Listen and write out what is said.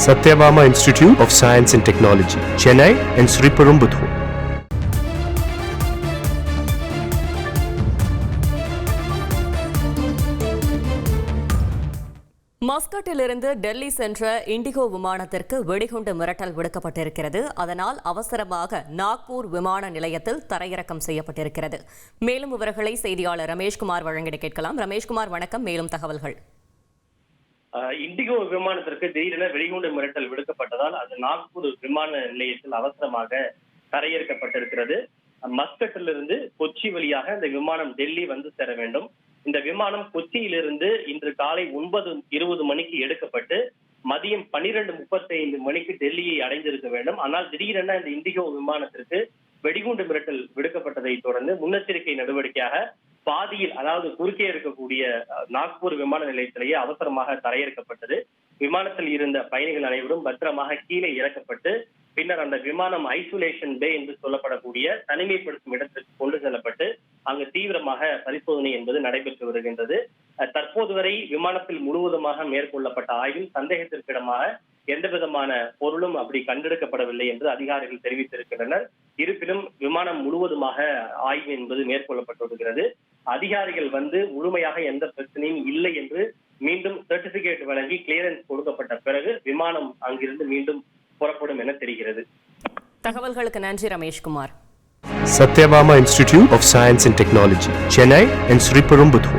Satyabama Institute of Science and Technology, Chennai and Sriperumbudur. மஸ்கட்டிலிருந்து Delhi சென்ற indigo விமானத்திற்கு வெடிகுண்டு மிரட்டல் விடுக்கப்பட்டிருக்கிறது. அதனால் அவசரமாக நாக்பூர் விமான நிலையத்தில் தரையிறக்கம் செய்யப்பட்டிருக்கிறது. மேலும் விவரங்களை செய்தியாளர் ரமேஷ்குமார் வழங்கிட கேட்கலாம். ரமேஷ்குமார், வணக்கம். மேலும் தகவல்கள். இண்டிகோ விமானத்திற்கு திடீரென வெடிகுண்டு மிரட்டல் விடுக்கப்பட்டதால் அது நாக்பூர் விமான நிலையத்தில் அவசரமாக தரையிறக்கப்பட்டிருக்கிறது. மஸ்கட்டிலிருந்து கொச்சி வழியாக இந்த விமானம் டெல்லி வந்து சேர வேண்டும். இந்த விமானம் கொச்சியிலிருந்து இன்று காலை 9:20 மணிக்கு எடுக்கப்பட்டு மதியம் 12:35 மணிக்கு டெல்லியை அடைந்திருக்க வேண்டும். ஆனால் திடீரென இந்த இண்டிகோ விமானத்திற்கு வெடிகுண்டு மிரட்டல் விடுக்கப்பட்டதை தொடர்ந்து முன்னெச்சரிக்கை நடவடிக்கையாக பாதியில், அதாவது குறுக்கே இருக்கக்கூடிய நாக்பூர் விமான நிலையத்திலேயே அவசரமாக தரையிறக்கப்பட்டது. விமானத்தில் இருந்த பயணிகள் அனைவரும் பத்திரமாக கீழே இறக்கப்பட்டு பின்னர் அந்த விமானம் ஐசோலேஷன் பே என்று சொல்லப்படக்கூடிய தனிமைப்படுத்தும் இடத்திற்கு கொண்டு செல்லப்பட்டு அங்கு தீவிரமாக பரிசோதனை என்பது நடைபெற்று வருகின்றது. தற்போது வரை விமானத்தில் முழுவதுமாக மேற்கொள்ளப்பட்ட ஆய்வில் சந்தேகத்திற்கிடமாக எந்த விதமான பொருளும் அப்படி கண்டெடுக்கப்படவில்லை என்று அதிகாரிகள் தெரிவித்திருக்கின்றனர். இருப்பினும் விமானம் முழுவதுமாக ஆய்வு என்பது மேற்கொள்ளப்பட்டு வருகிறது. அதிகாரிகள் முழுமையாக எந்த பிரச்சனையும் இல்லை என்று மீண்டும் சர்டிபிகேட் வழங்கி கிளியரன்ஸ் கொடுக்கப்பட்ட பிறகு விமானம் அங்கிருந்து மீண்டும் புறப்படும் என தெரிகிறது. தகவல்களுக்கு நன்றி Rameshkumar. Satyabama Institute of Science and Technology, Chennai and Sriperumbudur.